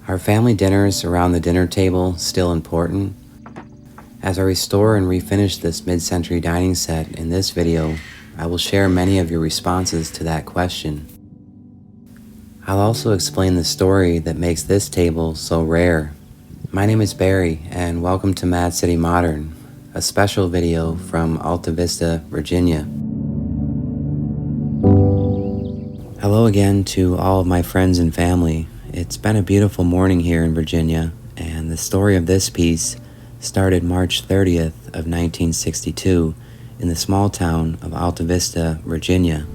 Are family dinners around the dinner table still important? As I restore and refinish this mid-century dining set in this video, I will share many of your responses to that question. I'll also explain the story that makes this table so rare. My name is Barry, and welcome to Mad City Modern, a special video from Alta Vista, Virginia. Hello again to all of my friends and family. It's been a beautiful morning here in Virginia, and the story of this piece started March 30th of 1962 in the small town of Alta Vista, Virginia.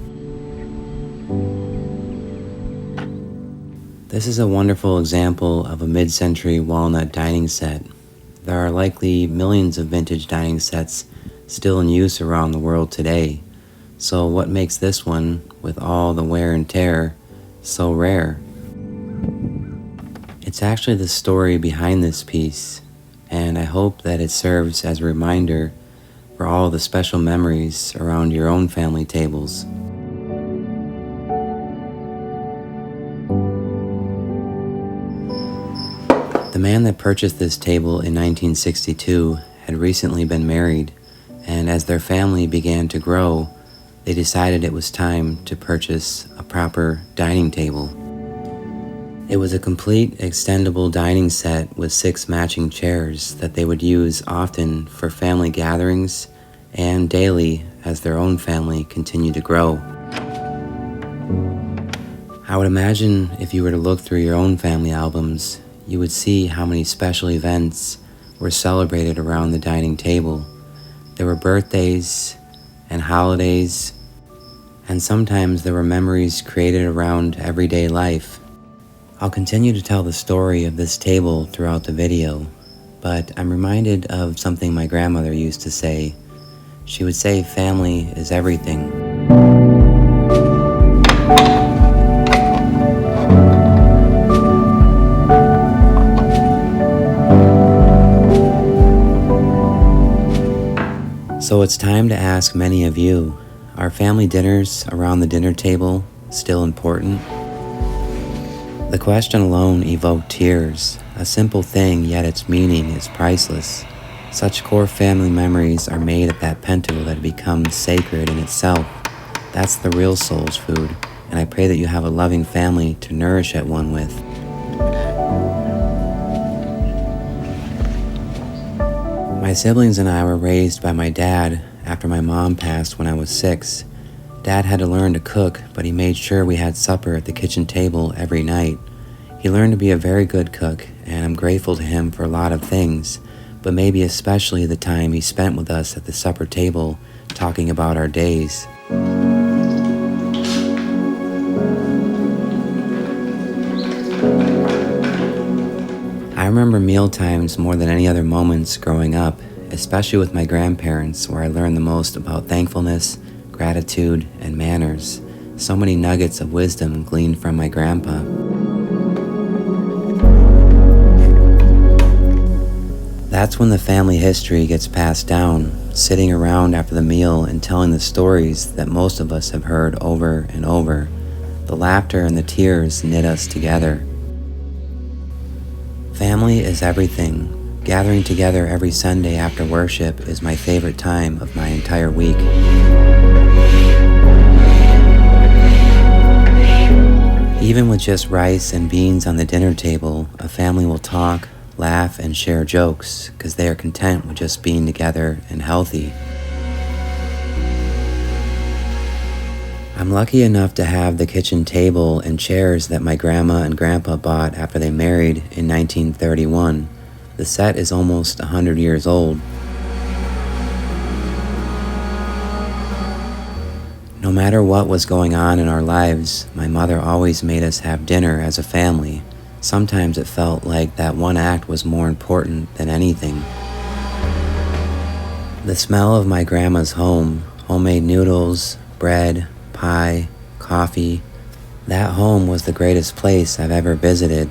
This is a wonderful example of a mid-century walnut dining set. There are likely millions of vintage dining sets still in use around the world today. So what makes this one, with all the wear and tear, so rare? It's actually the story behind this piece, and I hope that it serves as a reminder for all the special memories around your own family tables. The man that purchased this table in 1962 had recently been married, and as their family began to grow, they decided it was time to purchase a proper dining table. It was a complete extendable dining set with 6 matching chairs that they would use often for family gatherings and daily as their own family continued to grow. I would imagine if you were to look through your own family albums, you would see how many special events were celebrated around the dining table. There were birthdays and holidays, and sometimes there were memories created around everyday life. I'll continue to tell the story of this table throughout the video, but I'm reminded of something my grandmother used to say. She would say family is everything. So it's time to ask many of you, are family dinners around the dinner table still important? The question alone evoked tears, a simple thing, yet its meaning is priceless. Such core family memories are made at that pinto that it becomes sacred in itself. That's the real soul's food, and I pray that you have a loving family to nourish at one with. My siblings and I were raised by my dad after my mom passed when I was 6. Dad had to learn to cook, but he made sure we had supper at the kitchen table every night. He learned to be a very good cook, and I'm grateful to him for a lot of things, but maybe especially the time he spent with us at the supper table talking about our days. I remember meal times more than any other moments growing up, especially with my grandparents, where I learned the most about thankfulness, gratitude, and manners. So many nuggets of wisdom gleaned from my grandpa. That's when the family history gets passed down, sitting around after the meal and telling the stories that most of us have heard over and over. The laughter and the tears knit us together. Family is everything. Gathering together every Sunday after worship is my favorite time of my entire week. Even with just rice and beans on the dinner table, a family will talk, laugh, and share jokes because they are content with just being together and healthy. I'm lucky enough to have the kitchen table and chairs that my grandma and grandpa bought after they married in 1931. The set is almost 100 years old. No matter what was going on in our lives, my mother always made us have dinner as a family. Sometimes it felt like that one act was more important than anything. The smell of my grandma's home, homemade noodles, bread, pie, coffee, that home was the greatest place I've ever visited.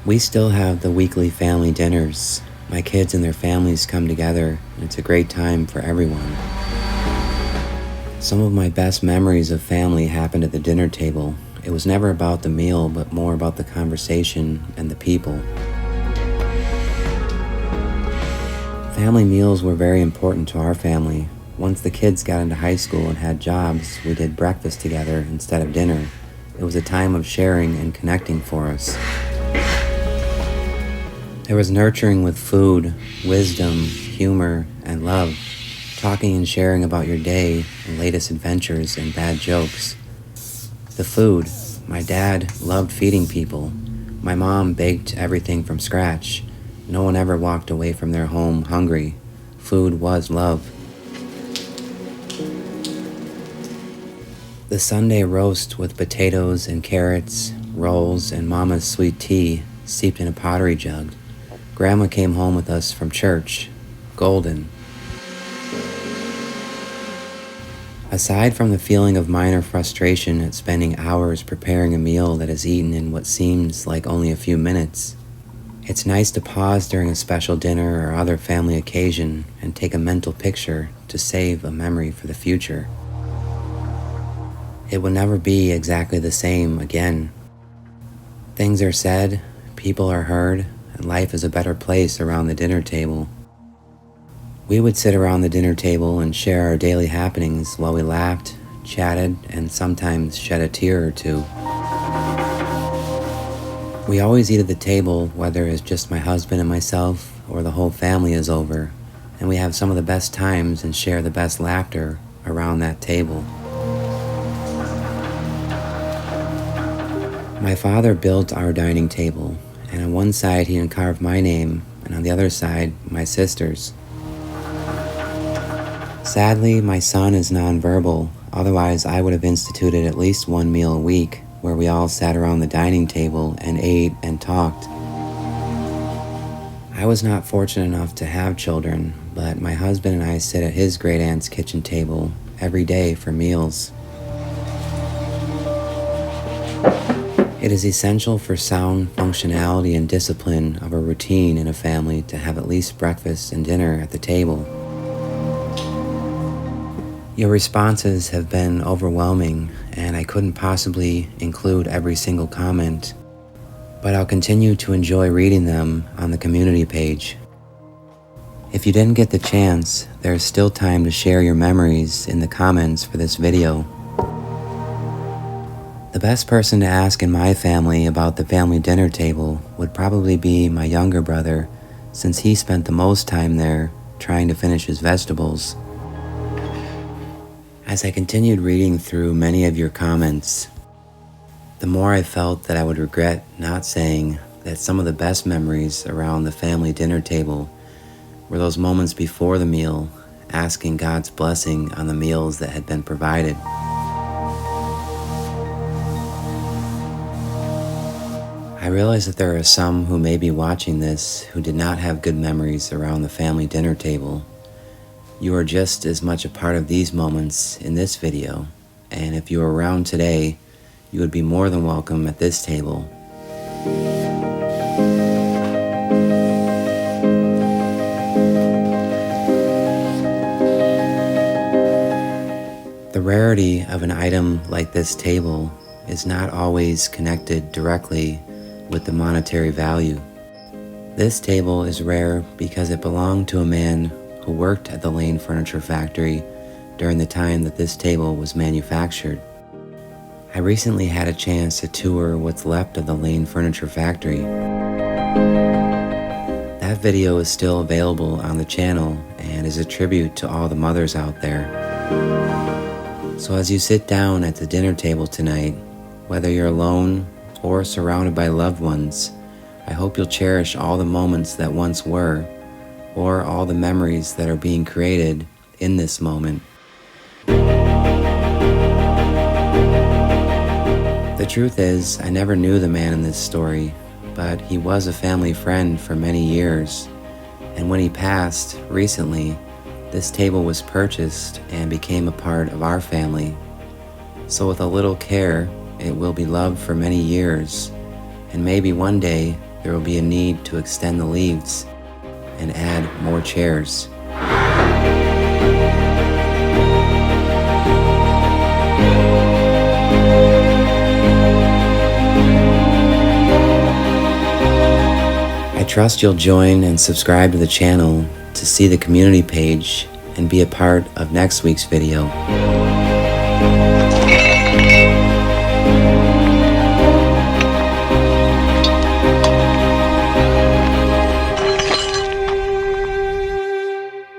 We still have the weekly family dinners. My kids and their families come together, and it's a great time for everyone. Some of my best memories of family happened at the dinner table. It was never about the meal, but more about the conversation and the people. Family meals were very important to our family. Once the kids got into high school and had jobs, we did breakfast together instead of dinner. It was a time of sharing and connecting for us. There was nurturing with food, wisdom, humor, and love, talking and sharing about your day and latest adventures and bad jokes. The food. My dad loved feeding people. My mom baked everything from scratch. No one ever walked away from their home hungry. Food was love. The Sunday roast with potatoes and carrots, rolls, and Mama's sweet tea steeped in a pottery jug. Grandma came home with us from church. Golden. Aside from the feeling of minor frustration at spending hours preparing a meal that is eaten in what seems like only a few minutes, it's nice to pause during a special dinner or other family occasion and take a mental picture to save a memory for the future. It will never be exactly the same again. Things are said, people are heard, and life is a better place around the dinner table. We would sit around the dinner table and share our daily happenings while we laughed, chatted, and sometimes shed a tear or two. We always eat at the table, whether it's just my husband and myself or the whole family is over, and we have some of the best times and share the best laughter around that table. My father built our dining table, and on one side he carved my name, and on the other side, my sister's. Sadly, my son is nonverbal, otherwise I would have instituted at least one meal a week where we all sat around the dining table and ate and talked. I was not fortunate enough to have children, but my husband and I sit at his great-aunt's kitchen table every day for meals. It is essential for sound functionality and discipline of a routine in a family to have at least breakfast and dinner at the table. Your responses have been overwhelming, and I couldn't possibly include every single comment, but I'll continue to enjoy reading them on the community page. If you didn't get the chance, there's still time to share your memories in the comments for this video. The best person to ask in my family about the family dinner table would probably be my younger brother, since he spent the most time there trying to finish his vegetables. As I continued reading through many of your comments, the more I felt that I would regret not saying that some of the best memories around the family dinner table were those moments before the meal, asking God's blessing on the meals that had been provided. I realize that there are some who may be watching this who did not have good memories around the family dinner table. You are just as much a part of these moments in this video, and if you are around today, you would be more than welcome at this table. The rarity of an item like this table is not always connected directly with the monetary value. This table is rare because it belonged to a man who worked at the Lane Furniture Factory during the time that this table was manufactured. I recently had a chance to tour what's left of the Lane Furniture Factory. That video is still available on the channel and is a tribute to all the mothers out there. So as you sit down at the dinner table tonight, whether you're alone or surrounded by loved ones, I hope you'll cherish all the moments that once were, or all the memories that are being created in this moment. The truth is, I never knew the man in this story, but he was a family friend for many years, and when he passed recently, this table was purchased and became a part of our family. So with a little care, it will be loved for many years, and maybe one day there will be a need to extend the leaves and add more chairs. trust you'll join and subscribe to the channel to see the community page and be a part of next week's video.